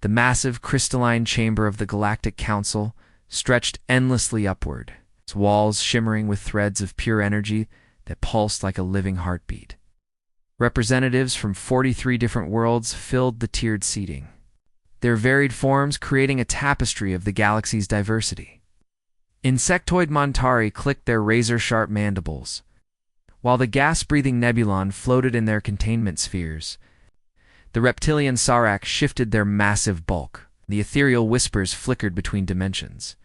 The massive crystalline chamber of the Galactic Council stretched endlessly upward, its walls shimmering with threads of pure energy that pulsed like a living heartbeat. Representatives from 43 different worlds filled the tiered seating, their varied forms creating a tapestry of the galaxy's diversity. Insectoid Montari clicked their razor-sharp mandibles, while the gas-breathing Nebulon floated in their containment spheres. The reptilian Sarrak shifted their massive bulk. The ethereal whispers flickered between dimensions.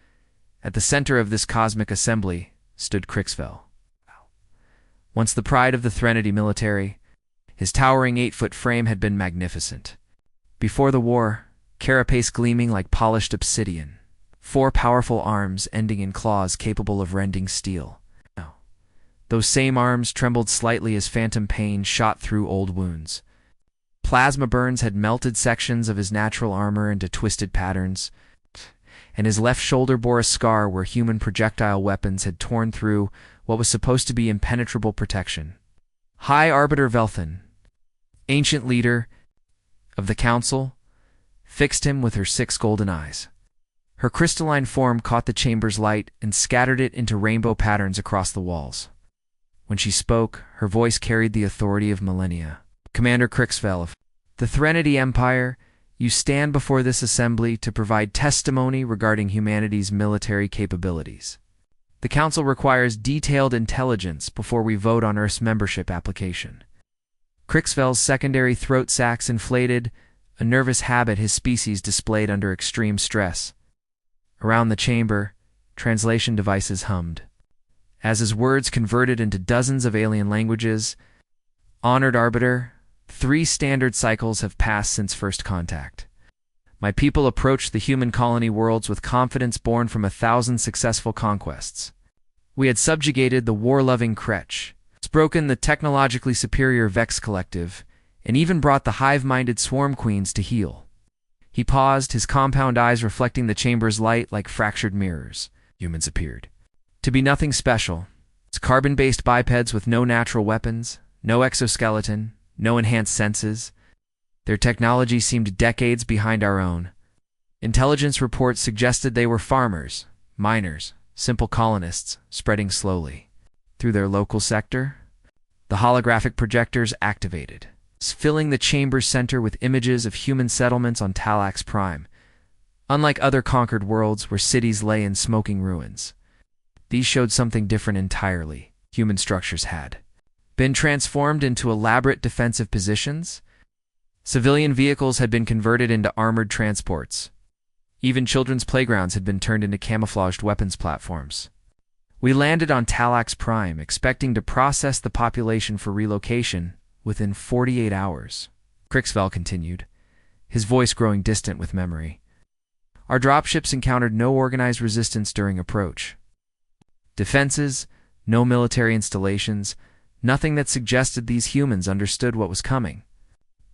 At the center of this cosmic assembly stood Crixvel. Once the pride of the Threnody military, his towering 8-foot frame had been magnificent. Before the war, carapace gleaming like polished obsidian, 4 powerful arms ending in claws capable of rending steel. Those same arms trembled slightly as phantom pain shot through old wounds. Plasma burns had melted sections of his natural armor into twisted patterns, and his left shoulder bore a scar where human projectile weapons had torn through what was supposed to be impenetrable protection. High Arbiter Velthan, ancient leader of the Council, fixed him with her 6 golden eyes. Her crystalline form caught the chamber's light and scattered it into rainbow patterns across the walls. When she spoke, her voice carried the authority of millennia. Commander Crixvel of the Threnody Empire, you stand before this assembly to provide testimony regarding humanity's military capabilities. The Council requires detailed intelligence before we vote on Earth's membership application. Crixvel's secondary throat sacs inflated, a nervous habit his species displayed under extreme stress. Around the chamber, translation devices hummed. As his words converted into dozens of alien languages, Honored Arbiter, 3 standard cycles have passed since first contact. My people approached the human colony worlds with confidence born from 1,000 successful conquests. We had subjugated the war-loving Kretch, broken the technologically superior Vex Collective, and even brought the hive-minded Swarm Queens to heel. He paused, his compound eyes reflecting the chamber's light like fractured mirrors. Humans appeared to be nothing special. It's carbon-based bipeds with no natural weapons, no exoskeleton, no enhanced senses. Their technology seemed decades behind our own. Intelligence reports suggested they were farmers, miners, simple colonists, spreading slowly. Through their local sector, the holographic projectors activated, filling the chamber's center with images of human settlements on Talax Prime. Unlike other conquered worlds where cities lay in smoking ruins, these showed something different entirely. Human structures had been transformed into elaborate defensive positions. Civilian vehicles had been converted into armored transports. Even children's playgrounds had been turned into camouflaged weapons platforms. We landed on Talax Prime, expecting to process the population for relocation within 48 hours. Crixvel continued, his voice growing distant with memory. Our dropships encountered no organized resistance during approach. Defenses, no military installations, nothing that suggested these humans understood what was coming.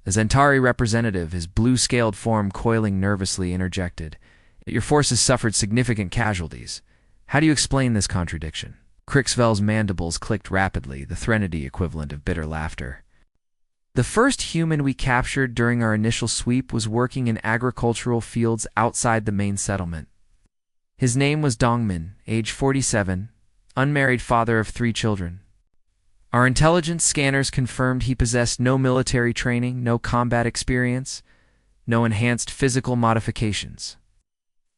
A Zentari representative, his blue-scaled form coiling nervously, interjected, "Your forces suffered significant casualties. How do you explain this contradiction?" Crixvel's mandibles clicked rapidly, the Threnody equivalent of bitter laughter. The first human we captured during our initial sweep was working in agricultural fields outside the main settlement. His name was Dongmin, age 47, unmarried, father of 3 children. Our intelligence scanners confirmed he possessed no military training, no combat experience, no enhanced physical modifications.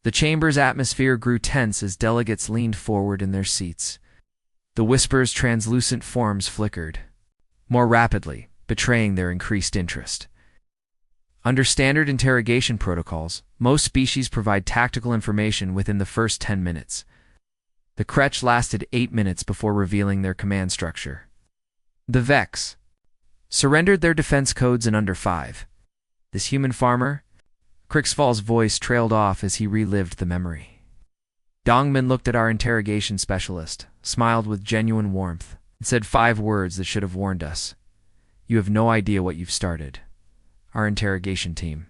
The chamber's atmosphere grew tense as delegates leaned forward in their seats. The whisper's translucent forms flickered more rapidly, betraying their increased interest. Under standard interrogation protocols, most species provide tactical information within the first 10 minutes. The Kretch lasted 8 minutes before revealing their command structure. The Vex surrendered their defense codes in under 5. This human farmer? Crixvel's voice trailed off as he relived the memory. Dongmin looked at our interrogation specialist, smiled with genuine warmth, and said 5 words that should have warned us. "You have no idea what you've started." Our interrogation team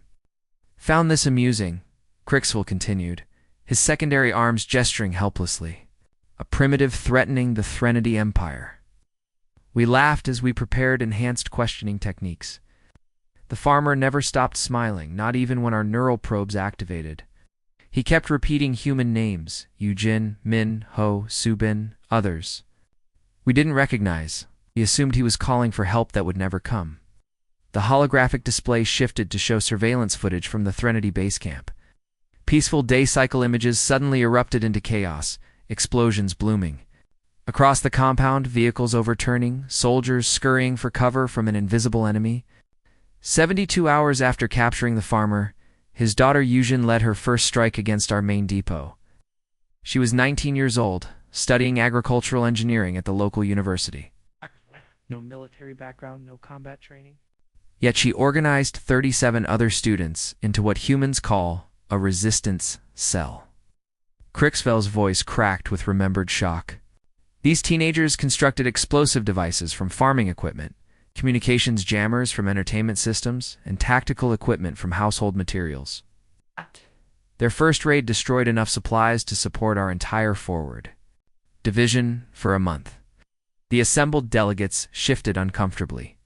found this amusing. Crixvel continued, his secondary arms gesturing helplessly. A primitive threatening the Threnody Empire. We laughed as we prepared enhanced questioning techniques. The farmer never stopped smiling, not even when our neural probes activated. He kept repeating human names: Yujin, Min, Ho, Subin, others. We didn't recognize. We assumed he was calling for help that would never come. The holographic display shifted to show surveillance footage from the Threnody base camp. Peaceful day cycle images suddenly erupted into chaos, explosions blooming. Across the compound, vehicles overturning, soldiers scurrying for cover from an invisible enemy. 72 hours after capturing the farmer, his daughter Yujin led her first strike against our main depot. She was 19 years old, studying agricultural engineering at the local university. No military background, no combat training. Yet she organized 37 other students into what humans call a resistance cell. Crixfel's voice cracked with remembered shock. These teenagers constructed explosive devices from farming equipment, communications jammers from entertainment systems, and tactical equipment from household materials. Their first raid destroyed enough supplies to support our entire forward division for a month. The assembled delegates shifted uncomfortably.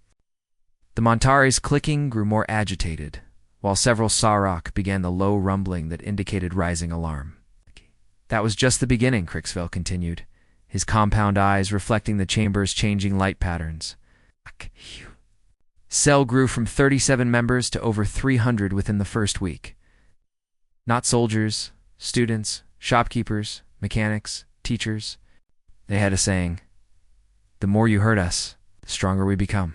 The Montares clicking grew more agitated, while several Sarok began the low rumbling that indicated rising alarm. That was just the beginning, Crixfell continued, his compound eyes reflecting the chamber's changing light patterns. Cell grew from 37 members to over 300 within the first week. Not soldiers, students, shopkeepers, mechanics, teachers. They had a saying: "The more you hurt us, the stronger we become."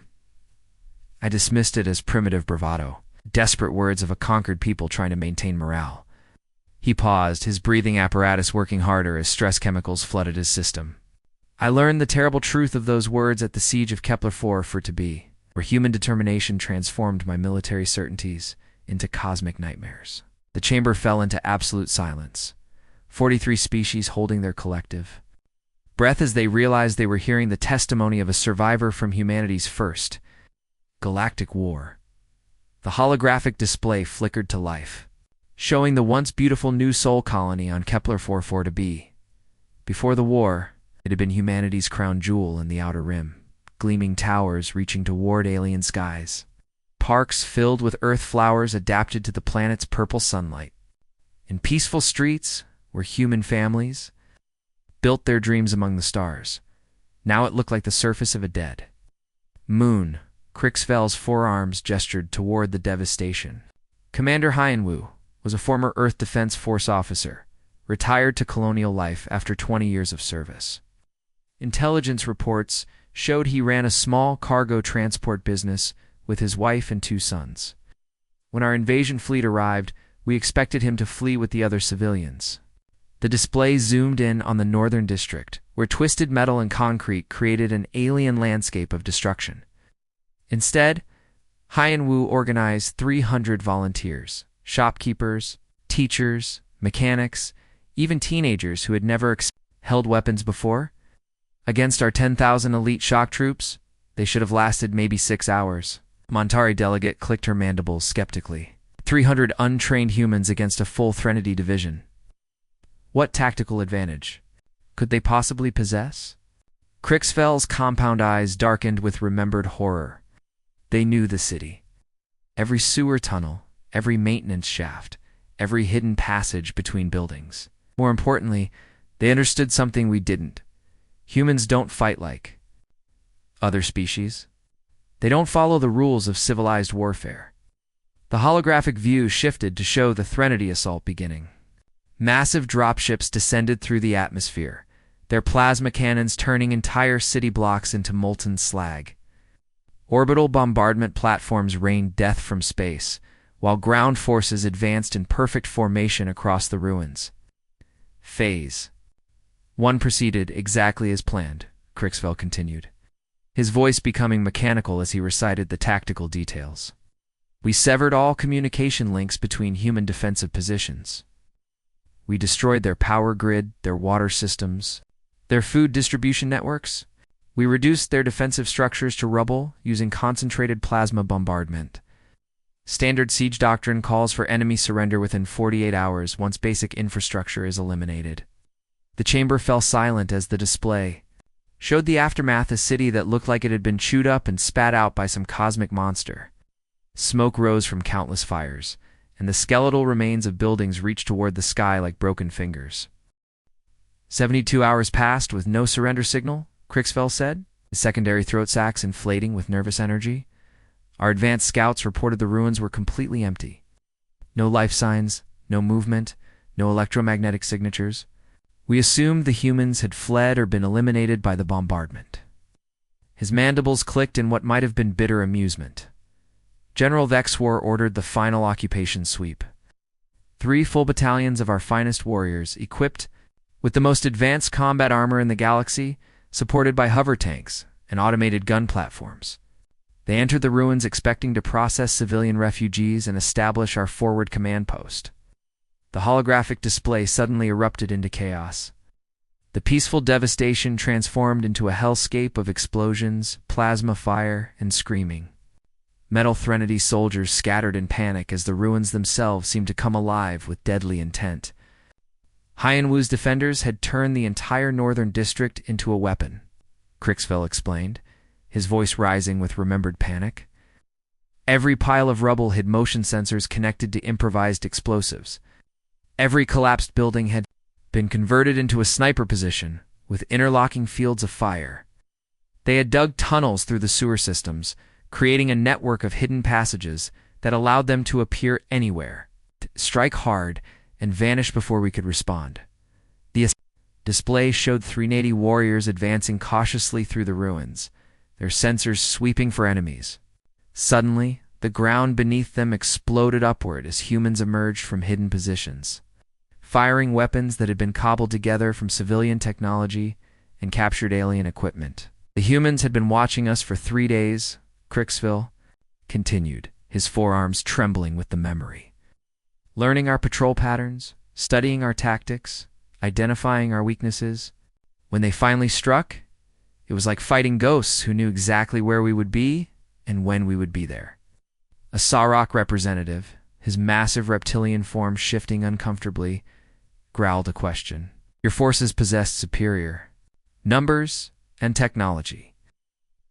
I dismissed it as primitive bravado, desperate words of a conquered people trying to maintain morale. He paused, his breathing apparatus working harder as stress chemicals flooded his system. I learned the terrible truth of those words at the siege of Kepler-4 for to be, where human determination transformed my military certainties into cosmic nightmares. The chamber fell into absolute silence, 43 species holding their collective breath as they realized they were hearing the testimony of a survivor from humanity's first Galactic War. The holographic display flickered to life, showing the once beautiful new Sol colony on Kepler-4 to be. Before the war, it had been humanity's crown jewel in the outer rim, gleaming towers reaching toward alien skies, parks filled with earth flowers adapted to the planet's purple sunlight, and peaceful streets where human families built their dreams among the stars. Now it looked like the surface of a dead moon. Crixfel's forearms gestured toward the devastation. Commander Hyenwu was a former Earth Defense Force officer, retired to colonial life after 20 years of service. Intelligence reports showed he ran a small cargo transport business with his wife and 2 sons. When our invasion fleet arrived, we expected him to flee with the other civilians. The display zoomed in on the northern district, where twisted metal and concrete created an alien landscape of destruction. Instead, Hyenwu organized 300 volunteers, shopkeepers, teachers, mechanics, even teenagers who had never held weapons before. Against our 10,000 elite shock troops, they should have lasted maybe 6 hours. Montari delegate clicked her mandibles skeptically. 300 untrained humans against a full Threnody division. What tactical advantage could they possibly possess? Crixfel's compound eyes darkened with remembered horror. They knew the city. Every sewer tunnel, every maintenance shaft, every hidden passage between buildings. More importantly, they understood something we didn't. Humans don't fight like other species. They don't follow the rules of civilized warfare. The holographic view shifted to show the Threnody assault beginning. Massive dropships descended through the atmosphere, their plasma cannons turning entire city blocks into molten slag. Orbital bombardment platforms rained death from space, while ground forces advanced in perfect formation across the ruins. Phase 1 proceeded exactly as planned, Crixfell continued, his voice becoming mechanical as he recited the tactical details. We severed all communication links between human defensive positions. We destroyed their power grid, their water systems, their food distribution networks. We reduced their defensive structures to rubble using concentrated plasma bombardment. Standard siege doctrine calls for enemy surrender within 48 hours once basic infrastructure is eliminated. The chamber fell silent as the display showed the aftermath, a city that looked like it had been chewed up and spat out by some cosmic monster. Smoke rose from countless fires, and the skeletal remains of buildings reached toward the sky like broken fingers. 72 hours passed with no surrender signal, Crixfell said, his secondary throat sacs inflating with nervous energy. Our advanced scouts reported the ruins were completely empty. No life signs, no movement, no electromagnetic signatures. We assumed the humans had fled or been eliminated by the bombardment. His mandibles clicked in what might have been bitter amusement. General Vexwar ordered the final occupation sweep. 3 full battalions of our finest warriors, equipped with the most advanced combat armor in the galaxy, supported by hover tanks and automated gun platforms. They entered the ruins expecting to process civilian refugees and establish our forward command post. The holographic display suddenly erupted into chaos. The peaceful devastation transformed into a hellscape of explosions, plasma fire, and screaming. Metal Threnody soldiers scattered in panic as the ruins themselves seemed to come alive with deadly intent. Hyanwu's defenders had turned the entire northern district into a weapon, Crixfell explained, his voice rising with remembered panic. Every pile of rubble hid motion sensors connected to improvised explosives. Every collapsed building had been converted into a sniper position with interlocking fields of fire. They had dug tunnels through the sewer systems, creating a network of hidden passages that allowed them to appear anywhere, strike hard, and vanish before we could respond. The display showed 380 warriors advancing cautiously through the ruins, their sensors sweeping for enemies. Suddenly, the ground beneath them exploded upward as humans emerged from hidden positions, firing weapons that had been cobbled together from civilian technology and captured alien equipment. The humans had been watching us for 3 days, Crixville continued, his forearms trembling with the memory. Learning our patrol patterns, studying our tactics, identifying our weaknesses. When they finally struck, it was like fighting ghosts who knew exactly where we would be and when we would be there. A Sarok representative, his massive reptilian form shifting uncomfortably, growled a question. Your forces possessed superior numbers and technology.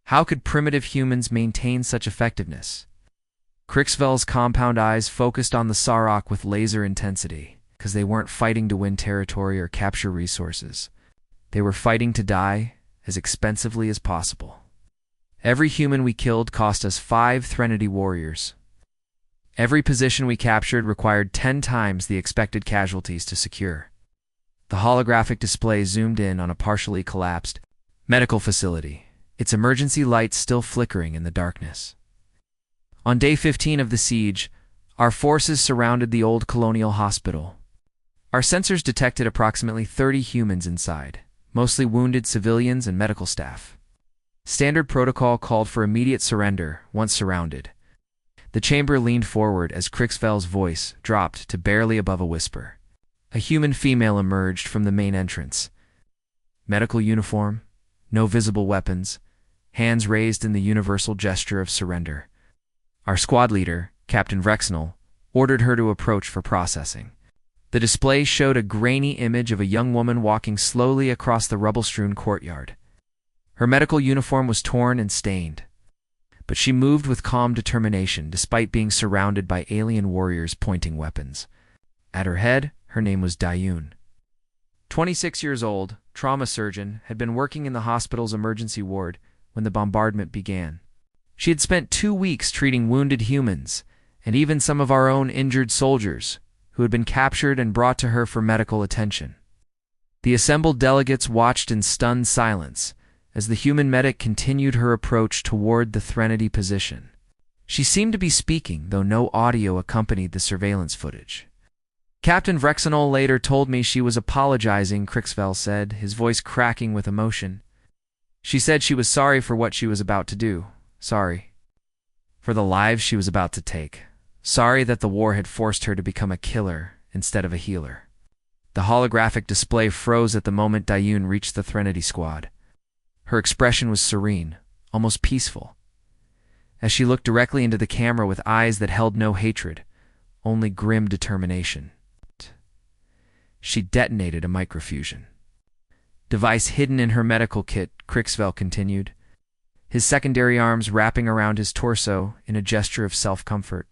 How could primitive humans maintain such effectiveness? Crixvell's compound eyes focused on the Sarok with laser intensity, because they weren't fighting to win territory or capture resources. They were fighting to die as expensively as possible. Every human we killed cost us 5 Threnody warriors. Every position we captured required 10 times the expected casualties to secure. The holographic display zoomed in on a partially collapsed medical facility, its emergency lights still flickering in the darkness. On day 15 of the siege, our forces surrounded the old colonial hospital. Our sensors detected approximately 30 humans inside, mostly wounded civilians and medical staff. Standard protocol called for immediate surrender once surrounded. The chamber leaned forward as Crixfell's voice dropped to barely above a whisper. A human female emerged from the main entrance. Medical uniform, no visible weapons, hands raised in the universal gesture of surrender. Our squad leader, Captain Vrexnell, ordered her to approach for processing. The display showed a grainy image of a young woman walking slowly across the rubble-strewn courtyard. Her medical uniform was torn and stained, but she moved with calm determination despite being surrounded by alien warriors pointing weapons. At her head, her name was Dayun. 26 years old, trauma surgeon, had been working in the hospital's emergency ward when the bombardment began. She had spent 2 weeks treating wounded humans, and even some of our own injured soldiers, who had been captured and brought to her for medical attention. The assembled delegates watched in stunned silence as the human medic continued her approach toward the Threnody position. She seemed to be speaking, though no audio accompanied the surveillance footage. Captain Vrexnell later told me she was apologizing, Crixfell said, his voice cracking with emotion. She said she was sorry for what she was about to do. Sorry for the lives she was about to take. Sorry that the war had forced her to become a killer instead of a healer. The holographic display froze at the moment Dayun reached the Threnody squad. Her expression was serene, almost peaceful, as she looked directly into the camera with eyes that held no hatred, only grim determination. She detonated a microfusion device hidden in her medical kit, Crixfell continued, his secondary arms wrapping around his torso in a gesture of self-comfort.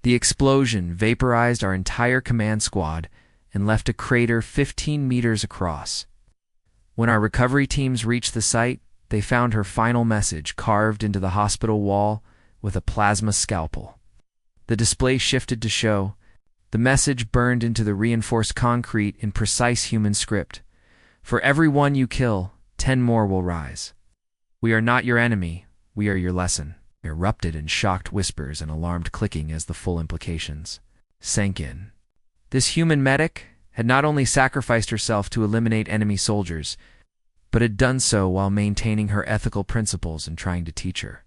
The explosion vaporized our entire command squad and left a crater 15 meters across. When our recovery teams reached the site, they found her final message carved into the hospital wall with a plasma scalpel. The display shifted to show the message burned into the reinforced concrete in precise human script. For every one you kill, 10 more will rise. We are not your enemy, we are your lesson. Erupted in shocked whispers and alarmed clicking as the full implications sank in. This human medic had not only sacrificed herself to eliminate enemy soldiers, but had done so while maintaining her ethical principles and trying to teach her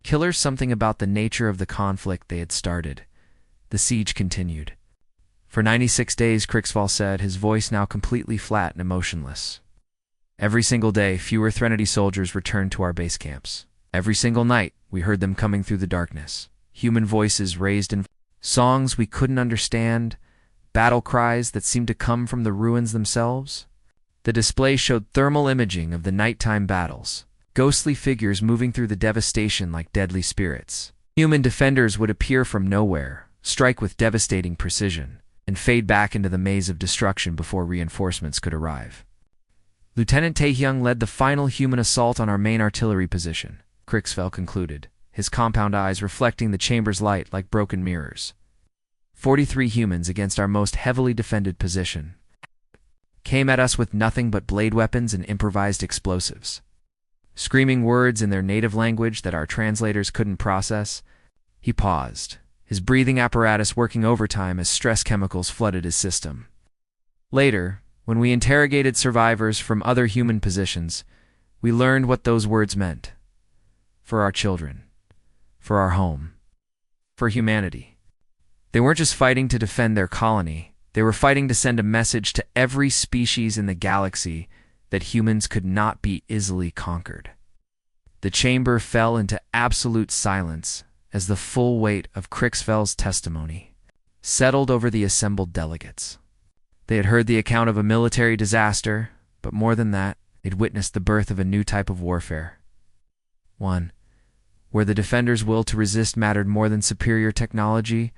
killers something about the nature of the conflict they had started. The siege continued. For 96 days, Crixval said, his voice now completely flat and emotionless. Every single day, fewer Threnody soldiers returned to our base camps. Every single night, we heard them coming through the darkness. Human voices raised in songs we couldn't understand, battle cries that seemed to come from the ruins themselves. The display showed thermal imaging of the nighttime battles, ghostly figures moving through the devastation like deadly spirits. Human defenders would appear from nowhere, strike with devastating precision, and fade back into the maze of destruction before reinforcements could arrive. Lieutenant Taehyung led the final human assault on our main artillery position, Crixval concluded, his compound eyes reflecting the chamber's light like broken mirrors. 43 humans against our most heavily defended position came at us with nothing but blade weapons and improvised explosives. Screaming words in their native language that our translators couldn't process, he paused, his breathing apparatus working overtime as stress chemicals flooded his system. Later, when we interrogated survivors from other human positions, we learned what those words meant. For our children. For our home. For humanity. They weren't just fighting to defend their colony, they were fighting to send a message to every species in the galaxy that humans could not be easily conquered. The chamber fell into absolute silence as the full weight of Crixval's testimony settled over the assembled delegates. They had heard the account of a military disaster, but more than that, they'd witnessed the birth of a new type of warfare. One where the defenders' will to resist mattered more than superior technology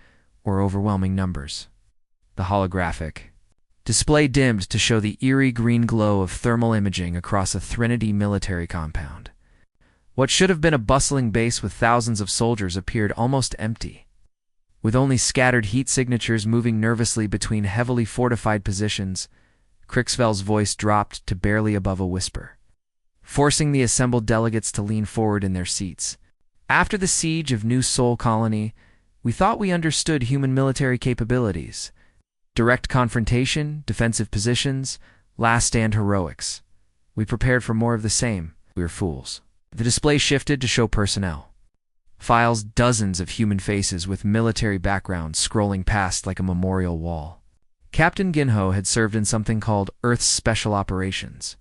or overwhelming numbers. The holographic display dimmed to show the eerie green glow of thermal imaging across a Threnody military compound. What should have been a bustling base with thousands of soldiers appeared almost empty, with only scattered heat signatures moving nervously between heavily fortified positions. Crixval's voice dropped to barely above a whisper, forcing the assembled delegates to lean forward in their seats. After the siege of New Sol Colony, we thought we understood human military capabilities. Direct confrontation, defensive positions, last stand heroics. We prepared for more of the same. We were fools. The display shifted to show personnel. Files dozens of human faces with military backgrounds scrolling past like a memorial wall. Captain Ginho had served in something called Earth's Special Operations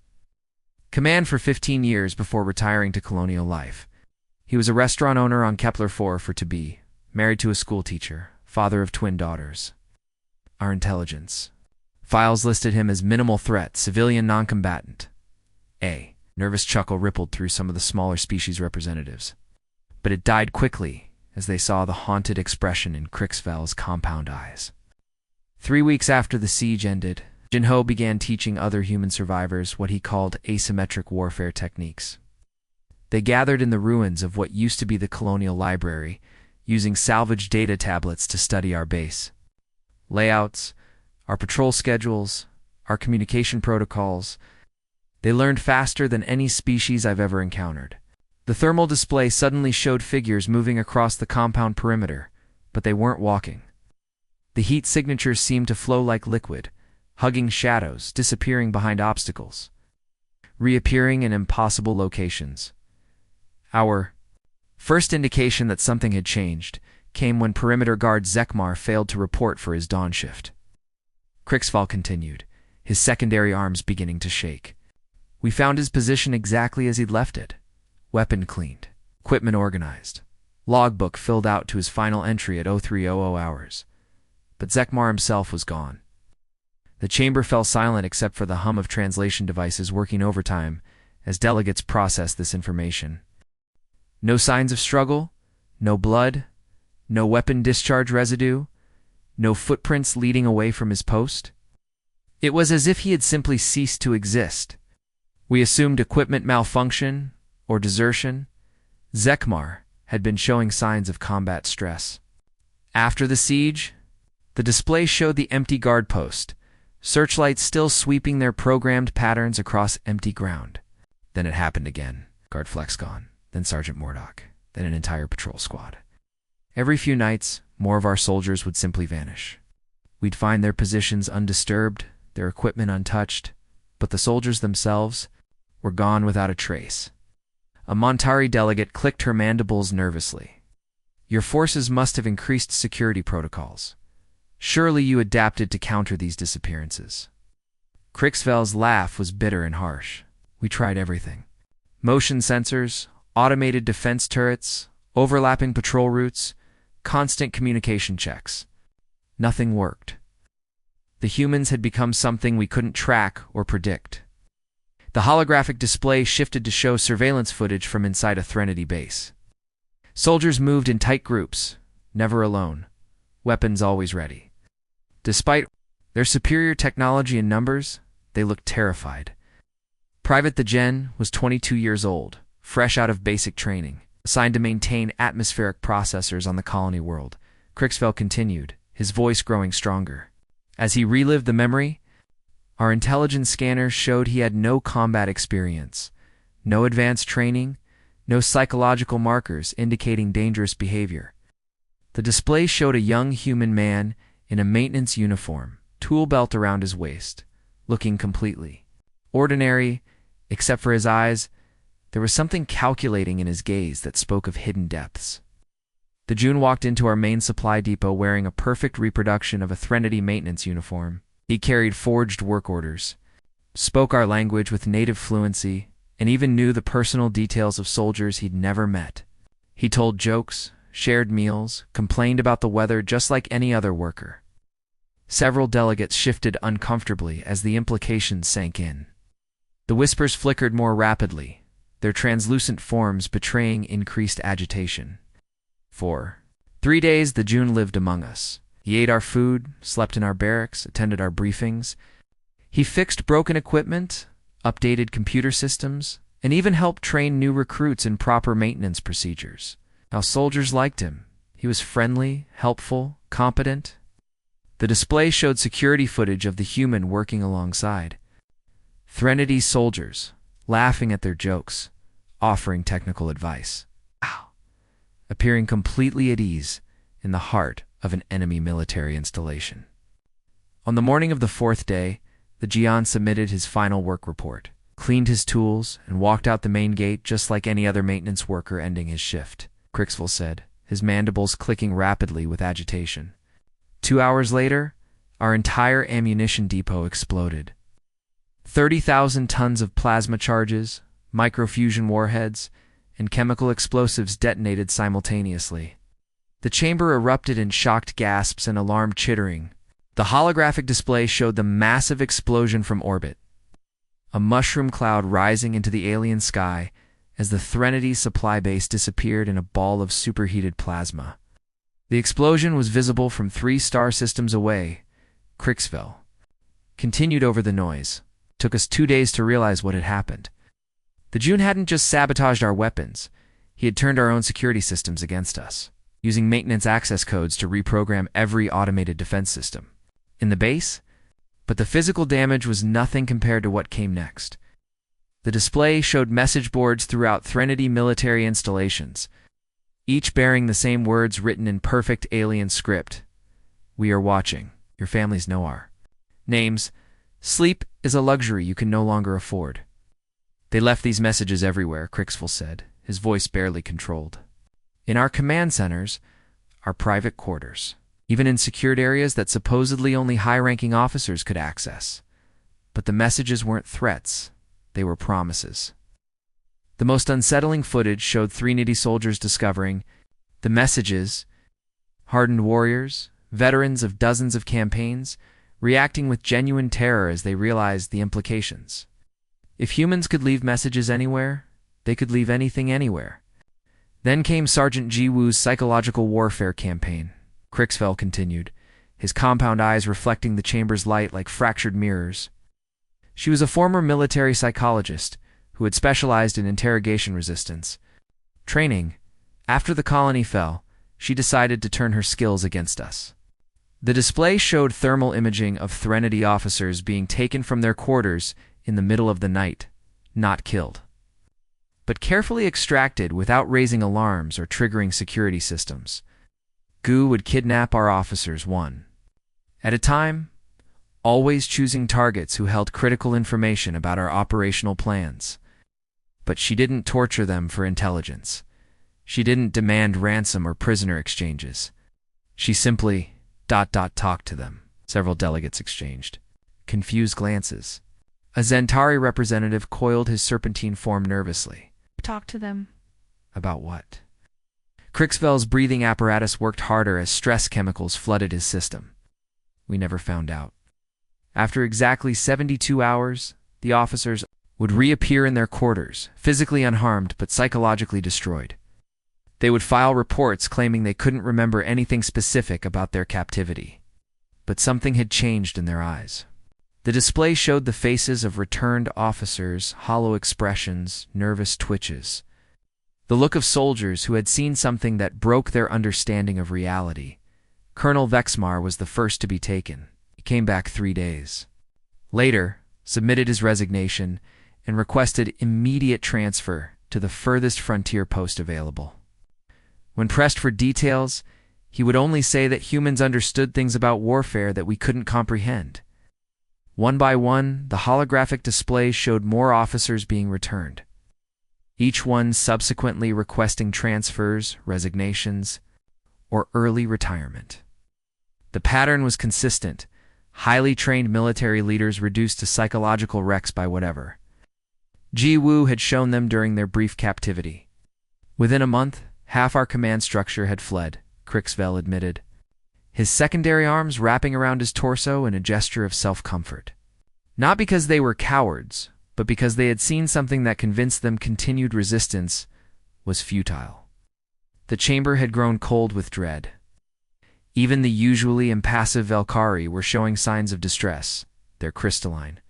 Command for 15 years before retiring to colonial life. He was a restaurant owner on Kepler 4 for to be, married to a school teacher, father of twin daughters. Our intelligence. Files listed him as minimal threat, civilian non-combatant. A nervous chuckle rippled through some of the smaller species representatives. But it died quickly as they saw the haunted expression in Crixval's compound eyes. 3 weeks after the siege ended, Jinho began teaching other human survivors what he called asymmetric warfare techniques. They gathered in the ruins of what used to be the colonial library, using salvaged data tablets to study our base. Layouts, our patrol schedules, our communication protocols. They learned faster than any species I've ever encountered. The thermal display suddenly showed figures moving across the compound perimeter, but they weren't walking. The heat signatures seemed to flow like liquid, hugging shadows, disappearing behind obstacles, reappearing in impossible locations. Our first indication that something had changed came when perimeter guard Zekmar failed to report for his dawn shift. Crixval continued, his secondary arms beginning to shake. We found his position exactly as he'd left it. Weapon cleaned, equipment organized, logbook filled out to his final entry at 0300 hours. But Zekmar himself was gone. The chamber fell silent except for the hum of translation devices working overtime as delegates processed this information. No signs of struggle, no blood, no weapon discharge residue, no footprints leading away from his post. It was as if he had simply ceased to exist. We assumed equipment malfunction or desertion. Zekmar had been showing signs of combat stress. After the siege, the display showed the empty guard post, searchlights still sweeping their programmed patterns across empty ground. Then it happened again. Guard Flex gone, then Sergeant Mordock, then an entire patrol squad. Every few nights, more of our soldiers would simply vanish. We'd find their positions undisturbed, their equipment untouched, but the soldiers themselves were gone without a trace. A Montari delegate clicked her mandibles nervously. Your forces must have increased security protocols. Surely you adapted to counter these disappearances. Crixvel's laugh was bitter and harsh. We tried everything. Motion sensors, automated defense turrets, overlapping patrol routes, constant communication checks. Nothing worked. The humans had become something we couldn't track or predict. The holographic display shifted to show surveillance footage from inside a Threnody base. Soldiers moved in tight groups, never alone, weapons always ready. Despite their superior technology and numbers, they looked terrified. Private the Gen was 22 years old, fresh out of basic training, assigned to maintain atmospheric processors on the colony world. Crixvel continued, his voice growing stronger. As he relived the memory, our intelligence scanners showed he had no combat experience, no advanced training, no psychological markers indicating dangerous behavior. The display showed a young human man in a maintenance uniform, tool belt around his waist, looking completely ordinary, except for his eyes. There was something calculating in his gaze that spoke of hidden depths. The June walked into our main supply depot wearing a perfect reproduction of a Threnody maintenance uniform. He carried forged work orders, spoke our language with native fluency, and even knew the personal details of soldiers he'd never met. He told jokes, shared meals, complained about the weather just like any other worker. Several delegates shifted uncomfortably as the implications sank in. The whispers flickered more rapidly, their translucent forms betraying increased agitation. For 3 days the June lived among us. He ate our food, slept in our barracks, attended our briefings. He fixed broken equipment, updated computer systems, and even helped train new recruits in proper maintenance procedures. Our soldiers liked him. He was friendly, helpful, competent. The display showed security footage of the human working alongside. Threnody soldiers, laughing at their jokes, offering technical advice. Appearing completely at ease in the heart of an enemy military installation. On the morning of the 4th day, the Gian submitted his final work report, cleaned his tools, and walked out the main gate just like any other maintenance worker ending his shift. Crixvel said, his mandibles clicking rapidly with agitation. 2 hours later, our entire ammunition depot exploded. 30,000 tons of plasma charges, microfusion warheads, and chemical explosives detonated simultaneously. The chamber erupted in shocked gasps and alarmed chittering. The holographic display showed the massive explosion from orbit, a mushroom cloud rising into the alien sky as the Threnody supply base disappeared in a ball of superheated plasma. The explosion was visible from 3 star systems away. Crixvel continued over the noise. Took us 2 days to realize what had happened. The June hadn't just sabotaged our weapons, he had turned our own security systems against us, using maintenance access codes to reprogram every automated defense system in the base, but the physical damage was nothing compared to what came next. The display showed message boards throughout Threnody military installations, each bearing the same words written in perfect alien script. We are watching. Your families know our names. Sleep is a luxury you can no longer afford. They left these messages everywhere, Crixvel said, his voice barely controlled. In our command centers, our private quarters, even in secured areas that supposedly only high-ranking officers could access. But the messages weren't threats, they were promises. The most unsettling footage showed Threnody soldiers discovering the messages, hardened warriors, veterans of dozens of campaigns, reacting with genuine terror as they realized the implications. If humans could leave messages anywhere, they could leave anything anywhere. Then came Sergeant Ji Woo's psychological warfare campaign. Crixfell continued, his compound eyes reflecting the chamber's light like fractured mirrors. She was a former military psychologist who had specialized in interrogation resistance. Training, after the colony fell, she decided to turn her skills against us. The display showed thermal imaging of Threnody officers being taken from their quarters in the middle of the night, not killed, but carefully extracted without raising alarms or triggering security systems. Gu would kidnap our officers one at a time, always choosing targets who held critical information about our operational plans. But she didn't torture them for intelligence. She didn't demand ransom or prisoner exchanges. She simply talked to them. Several delegates exchanged confused glances. A Zentari representative coiled his serpentine form nervously. Talk to them. About what? Crixfell's breathing apparatus worked harder as stress chemicals flooded his system. We never found out. After exactly 72 hours, the officers would reappear in their quarters, physically unharmed but psychologically destroyed. They would file reports claiming they couldn't remember anything specific about their captivity. But something had changed in their eyes. The display showed the faces of returned officers, hollow expressions, nervous twitches. The look of soldiers who had seen something that broke their understanding of reality. Colonel Vexmar was the first to be taken. He came back 3 days later, submitted his resignation, and requested immediate transfer to the furthest frontier post available. When pressed for details, he would only say that humans understood things about warfare that we couldn't comprehend. One by one, the holographic display showed more officers being returned, each one subsequently requesting transfers, resignations, or early retirement. The pattern was consistent: highly trained military leaders reduced to psychological wrecks by whatever Ji Woo had shown them during their brief captivity. Within a month, half our command structure had fled, Crixfell admitted, his secondary arms wrapping around his torso in a gesture of self-comfort. Not because they were cowards, but because they had seen something that convinced them continued resistance was futile. The chamber had grown cold with dread. Even the usually impassive Velkari were showing signs of distress, their crystalline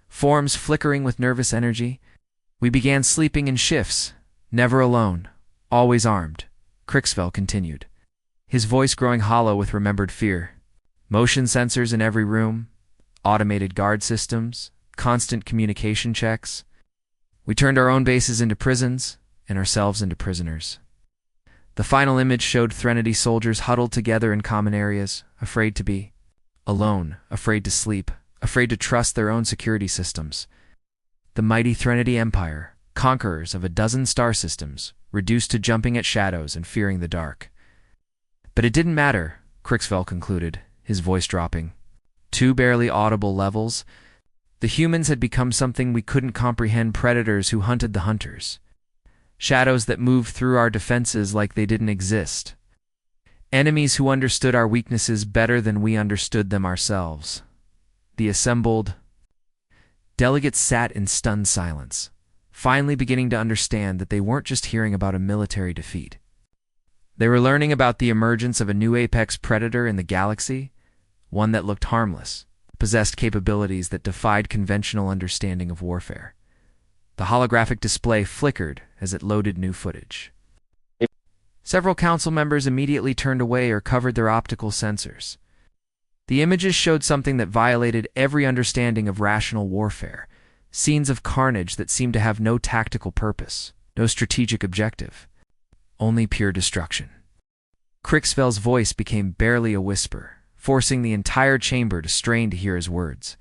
forms flickering with nervous energy. We began sleeping in shifts, never alone, always armed, Crixfell continued, his voice growing hollow with remembered fear. Motion sensors in every room, automated guard systems, constant communication checks. We turned our own bases into prisons and ourselves into prisoners. The final image showed Threnody soldiers huddled together in common areas, afraid to be alone, afraid to sleep, afraid to trust their own security systems. The mighty Threnody Empire, conquerors of a dozen star systems, reduced to jumping at shadows and fearing the dark. But it didn't matter, Crixfell concluded, his voice dropping. 2 barely audible levels. The humans had become something we couldn't comprehend: predators who hunted the hunters. Shadows that moved through our defenses like they didn't exist. Enemies who understood our weaknesses better than we understood them ourselves. The assembled delegates sat in stunned silence, finally beginning to understand that they weren't just hearing about a military defeat. They were learning about the emergence of a new apex predator in the galaxy, one that looked harmless, possessed capabilities that defied conventional understanding of warfare. The holographic display flickered as it loaded new footage. Several council members immediately turned away or covered their optical sensors. The images showed something that violated every understanding of rational warfare: scenes of carnage that seemed to have no tactical purpose, no strategic objective, only pure destruction. Crixfell's voice became barely a whisper, forcing the entire chamber to strain to hear his words.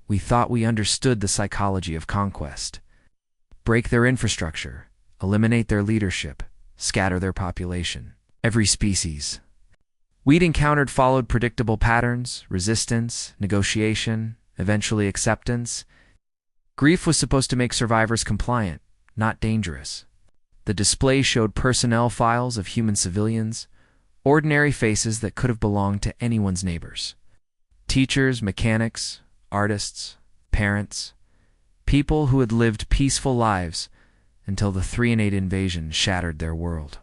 We thought we understood the psychology of conquest. Break their infrastructure, eliminate their leadership, scatter their population. Every species we'd encountered followed predictable patterns: resistance, negotiation, eventually acceptance. Grief was supposed to make survivors compliant, not dangerous. The display showed personnel files of human civilians, ordinary faces that could have belonged to anyone's neighbors. Teachers, mechanics, artists, parents, people who had lived peaceful lives until the 3-8 invasion shattered their world.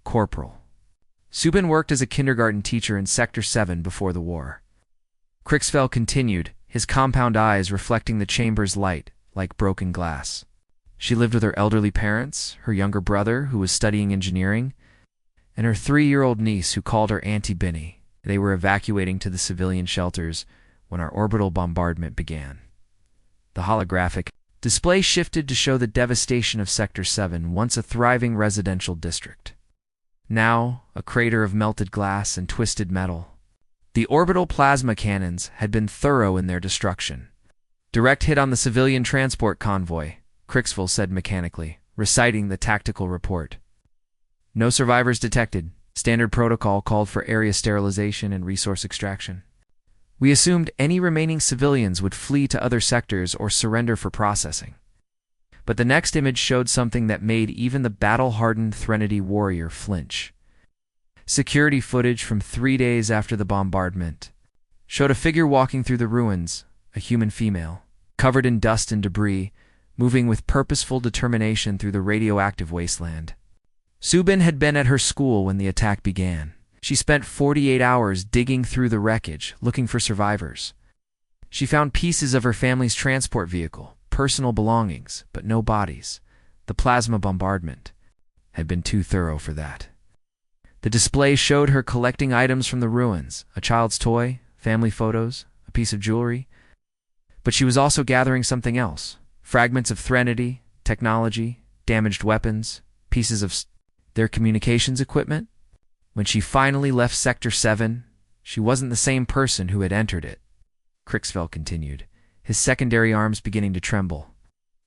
Corporal. Subin worked as a kindergarten teacher in Sector 7 before the war. Crixfell continued, his compound eyes reflecting the chamber's light like broken glass. She lived with her elderly parents, her younger brother, who was studying engineering, and her 3-year-old niece, who called her Auntie Binny. They were evacuating to the civilian shelters when our orbital bombardment began. The holographic display shifted to show the devastation of Sector 7, once a thriving residential district. Now, a crater of melted glass and twisted metal. The orbital plasma cannons had been thorough in their destruction. Direct hit on the civilian transport convoy, Crixville said mechanically, reciting the tactical report. No survivors detected. Standard protocol called for area sterilization and resource extraction. We assumed any remaining civilians would flee to other sectors or surrender for processing. But the next image showed something that made even the battle-hardened Threnody warrior flinch. Security footage from 3 days after the bombardment showed a figure walking through the ruins, a human female, covered in dust and debris, moving with purposeful determination through the radioactive wasteland. Subin had been at her school when the attack began. She spent 48 hours digging through the wreckage, looking for survivors. She found pieces of her family's transport vehicle, personal belongings, but no bodies. The plasma bombardment had been too thorough for that. The display showed her collecting items from the ruins, a child's toy, family photos, a piece of jewelry. But she was also gathering something else. Fragments of Threnody, technology, damaged weapons, pieces of their communications equipment. When she finally left Sector 7, she wasn't the same person who had entered it. Crixfell continued, his secondary arms beginning to tremble.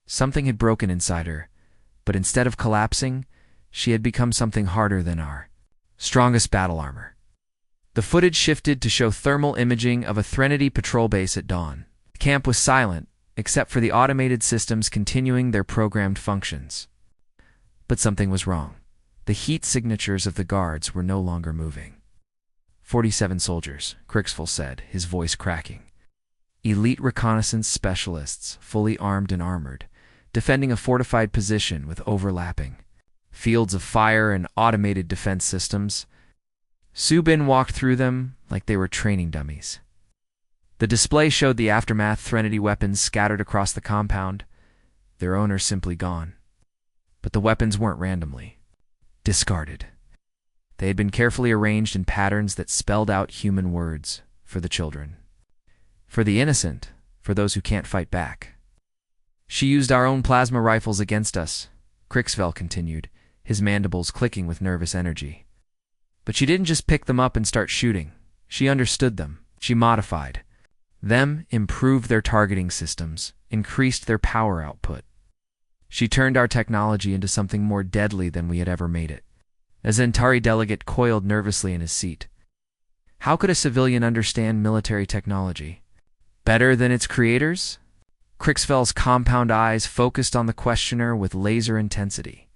Something had broken inside her, but instead of collapsing, she had become something harder than our strongest battle armor. The footage shifted to show thermal imaging of a Threnody patrol base at dawn. The camp was silent, except for the automated systems continuing their programmed functions. But something was wrong. The heat signatures of the guards were no longer moving. 47 soldiers, Crixfell said, his voice cracking. Elite reconnaissance specialists, fully armed and armored, defending a fortified position with overlapping fields of fire and automated defense systems. Subin walked through them like they were training dummies. The display showed the aftermath Threnody weapons scattered across the compound, their owners simply gone. But the weapons weren't randomly discarded. They had been carefully arranged in patterns that spelled out human words for the children. For the innocent, for those who can't fight back. She used our own plasma rifles against us, Crixfell continued, his mandibles clicking with nervous energy. But she didn't just pick them up and start shooting. She understood them. She modified them, improved their targeting systems, increased their power output. She turned our technology into something more deadly than we had ever made it. A Zentari delegate coiled nervously in his seat. How could a civilian understand military technology better than its creators? Crixfell's compound eyes focused on the questioner with laser intensity.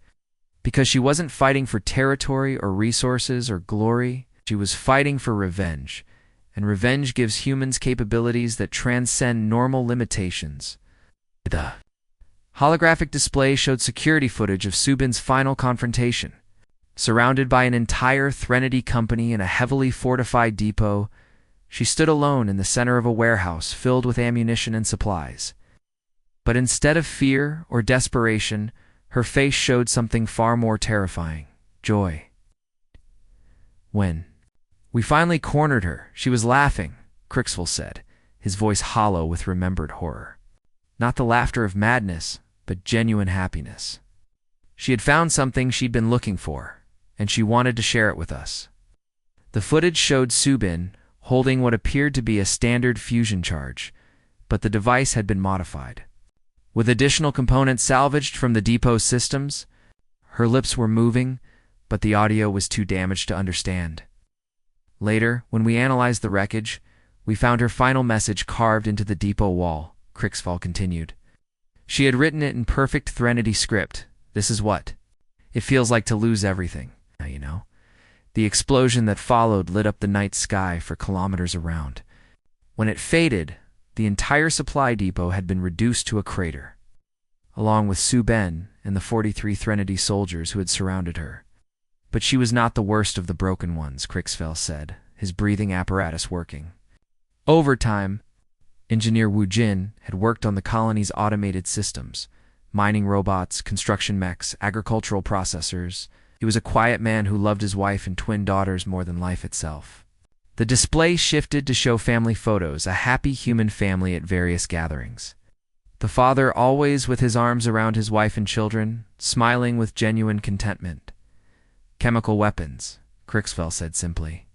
Because she wasn't fighting for territory or resources or glory, she was fighting for revenge. And revenge gives humans capabilities that transcend normal limitations. The holographic display showed security footage of Subin's final confrontation. Surrounded by an entire Threnody company in a heavily fortified depot, she stood alone in the center of a warehouse filled with ammunition and supplies. But instead of fear or desperation, her face showed something far more terrifying: joy. When we finally cornered her, she was laughing, Crixfell said, his voice hollow with remembered horror. Not the laughter of madness, but genuine happiness. She had found something she'd been looking for, and she wanted to share it with us. The footage showed Subin holding what appeared to be a standard fusion charge, but the device had been modified. With additional components salvaged from the depot's systems, her lips were moving, but the audio was too damaged to understand. Later, when we analyzed the wreckage, we found her final message carved into the depot wall, Crixfell continued. She had written it in perfect Threnody script. This is what it feels like to lose everything, you know. The explosion that followed lit up the night sky for kilometers around. When it faded, the entire supply depot had been reduced to a crater. Along with Subin and the 43 Threnody soldiers who had surrounded her. But she was not the worst of the broken ones, Crixfell said, his breathing apparatus working. Over time, Engineer Wu Jin had worked on the colony's automated systems, mining robots, construction mechs, agricultural processors. He was a quiet man who loved his wife and twin daughters more than life itself. The display shifted to show family photos, a happy human family at various gatherings. The father always with his arms around his wife and children, smiling with genuine contentment. Chemical weapons, Crixfell said simply.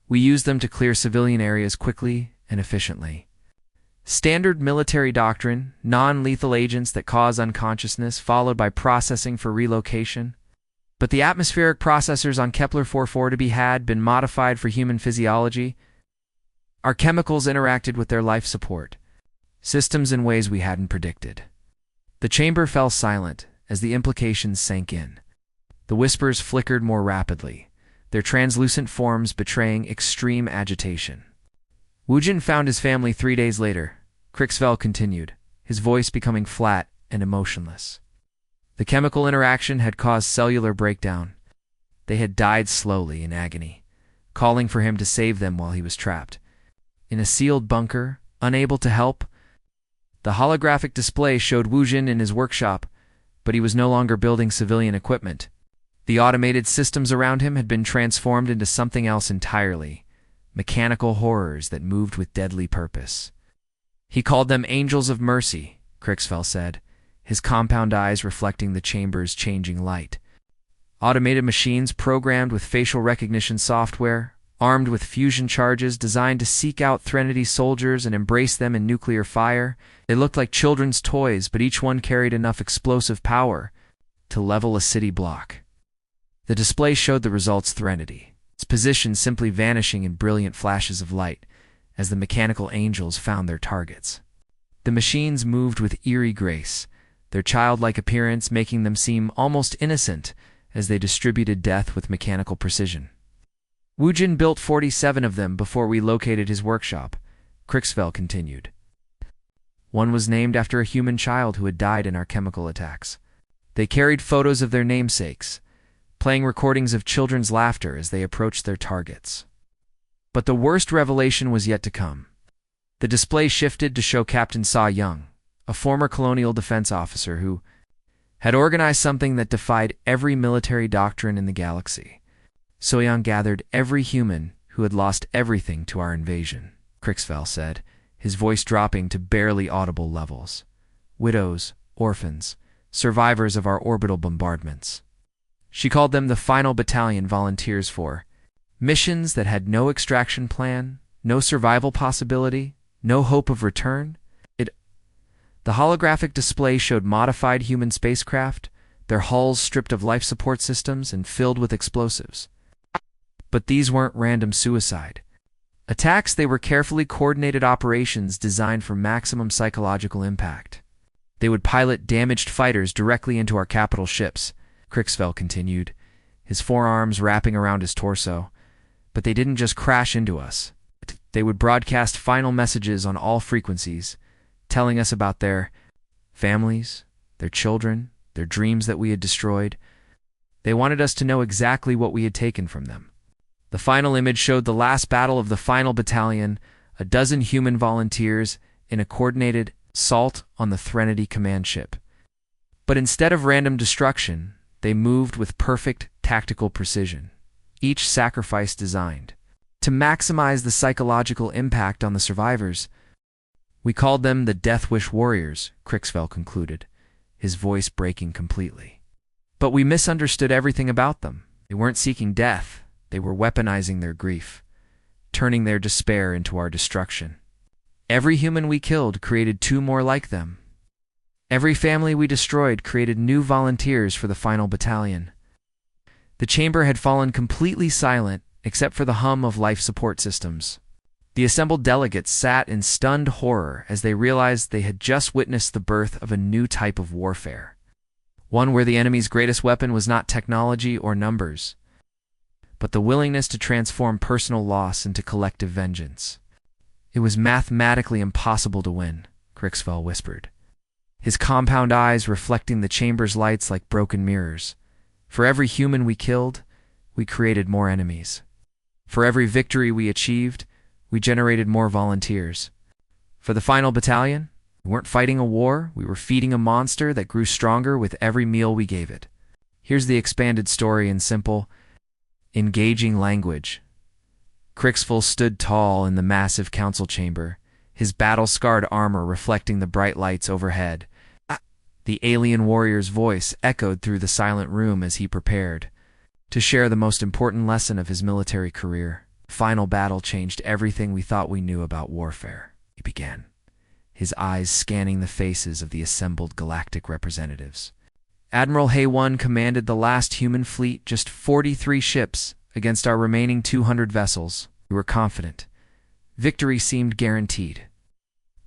We use them to clear civilian areas quickly and efficiently. Standard military doctrine, non-lethal agents that cause unconsciousness, followed by processing for relocation. But the atmospheric processors on Kepler 44 to be had been modified for human physiology. Our chemicals interacted with their life support systems in ways we hadn't predicted. The chamber fell silent as the implications sank in. The whispers flickered more rapidly, their translucent forms betraying extreme agitation. Wujin found his family 3 days later, Crixfell continued, his voice becoming flat and emotionless. The chemical interaction had caused cellular breakdown. They had died slowly in agony, calling for him to save them while he was trapped. In a sealed bunker, unable to help, the holographic display showed Wujin in his workshop, but he was no longer building civilian equipment. The automated systems around him had been transformed into something else entirely, mechanical horrors that moved with deadly purpose. He called them angels of mercy, Crixfell said, his compound eyes reflecting the chamber's changing light. Automated machines programmed with facial recognition software, armed with fusion charges designed to seek out Threnody soldiers and embrace them in nuclear fire. They looked like children's toys, but each one carried enough explosive power to level a city block. The display showed the results Threnody, its position simply vanishing in brilliant flashes of light as the mechanical angels found their targets. The machines moved with eerie grace, their childlike appearance making them seem almost innocent as they distributed death with mechanical precision. Wujin built 47 of them before we located his workshop, Crixfell continued. One was named after a human child who had died in our chemical attacks. They carried photos of their namesakes, playing recordings of children's laughter as they approached their targets. But the worst revelation was yet to come. The display shifted to show Captain Sa Young, a former colonial defense officer who had organized something that defied every military doctrine in the galaxy. So Young gathered every human who had lost everything to our invasion, Crixfell said, his voice dropping to barely audible levels. Widows, orphans, survivors of our orbital bombardments. She called them the final battalion volunteers for missions that had no extraction plan, no survival possibility, no hope of return. The holographic display showed modified human spacecraft, their hulls stripped of life support systems and filled with explosives. But these weren't random suicide attacks, they were carefully coordinated operations designed for maximum psychological impact. They would pilot damaged fighters directly into our capital ships, Crixfell continued, his forearms wrapping around his torso. But they didn't just crash into us. They would broadcast final messages on all frequencies, telling us about their families, their children, their dreams that we had destroyed. They wanted us to know exactly what we had taken from them. The final image showed the last battle of the final battalion, a dozen human volunteers in a coordinated assault on the Threnody command ship. But instead of random destruction, they moved with perfect tactical precision, each sacrifice designed to maximize the psychological impact on the survivors. We called them the Death Wish Warriors, Crixfell concluded, his voice breaking completely. But we misunderstood everything about them. They weren't seeking death. They were weaponizing their grief, turning their despair into our destruction. Every human we killed created 2 more like them. Every family we destroyed created new volunteers for the final battalion. The chamber had fallen completely silent except for the hum of life support systems. The assembled delegates sat in stunned horror as they realized they had just witnessed the birth of a new type of warfare, one where the enemy's greatest weapon was not technology or numbers, but the willingness to transform personal loss into collective vengeance. It was mathematically impossible to win, Crixfell whispered, his compound eyes reflecting the chamber's lights like broken mirrors. For every human we killed, we created more enemies. For every victory we achieved, we generated more volunteers. For the final battalion, we weren't fighting a war, we were feeding a monster that grew stronger with every meal we gave it. Here's the expanded story in simple, engaging language. Crixville stood tall in the massive council chamber, his battle-scarred armor reflecting the bright lights overhead. The alien warrior's voice echoed through the silent room as he prepared to share the most important lesson of his military career. Final battle changed everything we thought we knew about warfare, he began, his eyes scanning the faces of the assembled galactic representatives. Admiral Hay-1 commanded the last human fleet, just 43 ships, against our remaining 200 vessels. We were confident. Victory seemed guaranteed.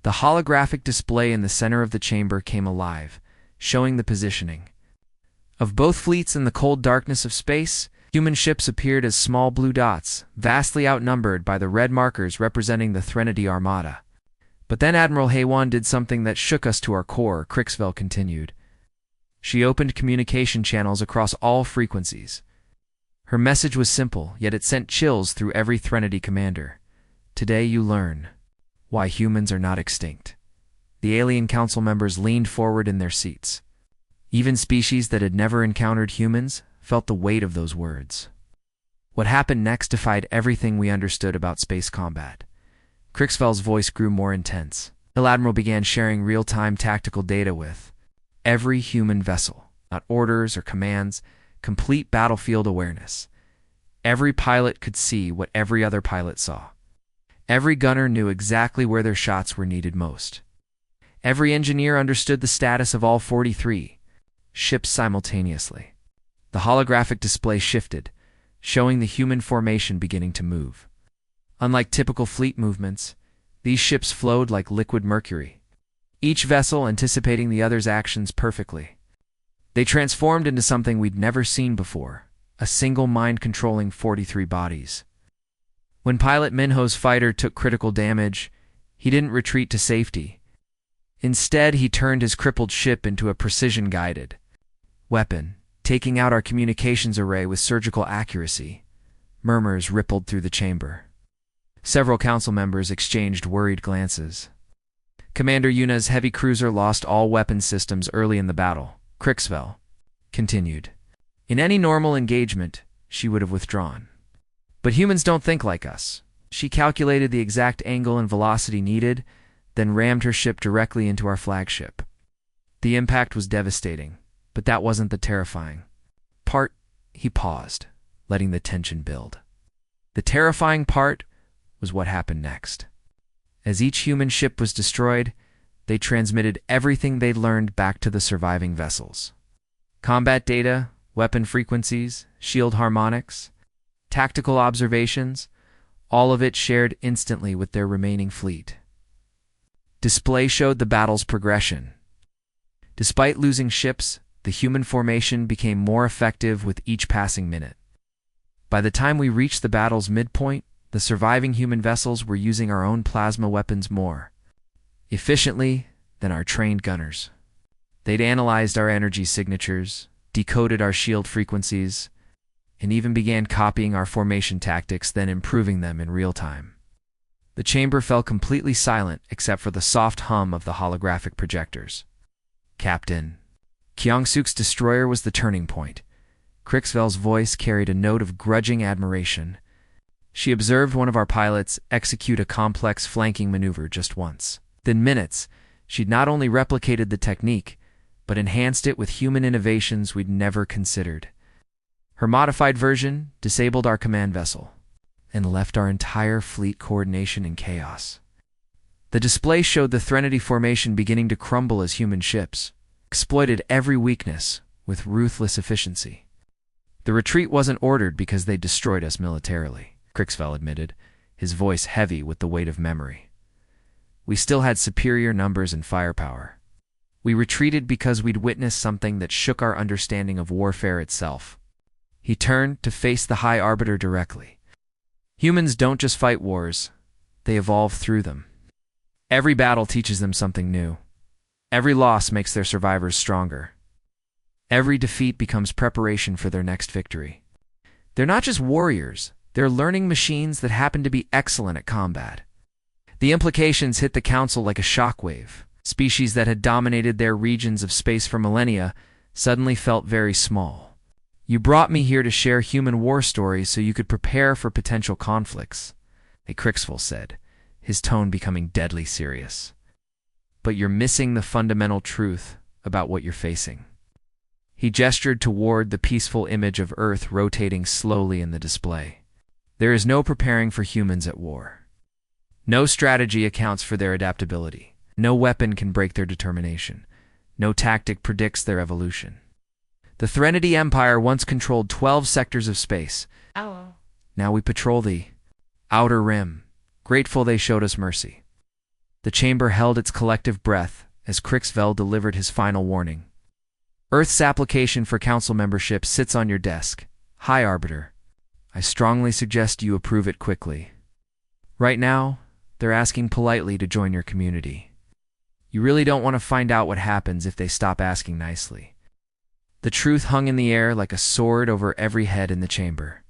The holographic display in the center of the chamber came alive, showing the positioning of both fleets in the cold darkness of space. Human ships appeared as small blue dots, vastly outnumbered by the red markers representing the Threnody Armada. But then Admiral Hay-1 did something that shook us to our core, Crixville continued. She opened communication channels across all frequencies. Her message was simple, yet it sent chills through every Threnody commander. Today you learn why humans are not extinct. The alien council members leaned forward in their seats. Even species that had never encountered humans felt the weight of those words. What happened next defied everything we understood about space combat. Crixville's voice grew more intense. The Admiral began sharing real-time tactical data with every human vessel, not orders or commands, complete battlefield awareness. Every pilot could see what every other pilot saw. Every gunner knew exactly where their shots were needed most. Every engineer understood the status of all 43 ships simultaneously. The holographic display shifted, showing the human formation beginning to move. Unlike typical fleet movements, these ships flowed like liquid mercury, each vessel anticipating the other's actions perfectly. They transformed into something we'd never seen before, a single mind controlling 43 bodies. When pilot Minho's fighter took critical damage, he didn't retreat to safety. Instead, he turned his crippled ship into a precision-guided weapon, taking out our communications array with surgical accuracy. Murmurs rippled through the chamber. Several council members exchanged worried glances. Commander Yuna's heavy cruiser lost all weapon systems early in the battle, Crixville continued. In any normal engagement, she would have withdrawn. But humans don't think like us. She calculated the exact angle and velocity needed, then rammed her ship directly into our flagship. The impact was devastating, but that wasn't the terrifying part. He paused, letting the tension build. The terrifying part was what happened next. As each human ship was destroyed, they transmitted everything they'd learned back to the surviving vessels. Combat data, weapon frequencies, shield harmonics, tactical observations, all of it shared instantly with their remaining fleet. Display showed the battle's progression. Despite losing ships, the human formation became more effective with each passing minute. By the time we reached the battle's midpoint, the surviving human vessels were using our own plasma weapons more efficiently than our trained gunners. They'd analyzed our energy signatures, decoded our shield frequencies, and even began copying our formation tactics, then improving them in real time. The chamber fell completely silent except for the soft hum of the holographic projectors. Captain. Kyungsuk's destroyer was the turning point. Crixville's voice carried a note of grudging admiration. She observed one of our pilots execute a complex flanking maneuver just once. Within minutes, she'd not only replicated the technique, but enhanced it with human innovations we'd never considered. Her modified version disabled our command vessel and left our entire fleet coordination in chaos. The display showed the Threnody formation beginning to crumble as human ships exploited every weakness with ruthless efficiency. The retreat wasn't ordered because they destroyed us militarily, Crixville admitted, his voice heavy with the weight of memory. We still had superior numbers and firepower. We retreated because we'd witnessed something that shook our understanding of warfare itself. He turned to face the High Arbiter directly. Humans don't just fight wars, they evolve through them. Every battle teaches them something new. Every loss makes their survivors stronger. Every defeat becomes preparation for their next victory. They're not just warriors, they're learning machines that happen to be excellent at combat. The implications hit the Council like a shockwave. Species that had dominated their regions of space for millennia suddenly felt very small. You brought me here to share human war stories so you could prepare for potential conflicts, a Crixful said, his tone becoming deadly serious. But you're missing the fundamental truth about what you're facing. He gestured toward the peaceful image of Earth rotating slowly in the display. There is no preparing for humans at war. No strategy accounts for their adaptability. No weapon can break their determination. No tactic predicts their evolution. The Threnody Empire once controlled 12 sectors of space. Hello. Now we patrol the outer rim, grateful they showed us mercy. The chamber held its collective breath as Crixvel delivered his final warning. Earth's application for council membership sits on your desk. High Arbiter. I strongly suggest you approve it quickly. Right now, they're asking politely to join your community. You really don't want to find out what happens if they stop asking nicely. The truth hung in the air like a sword over every head in the chamber.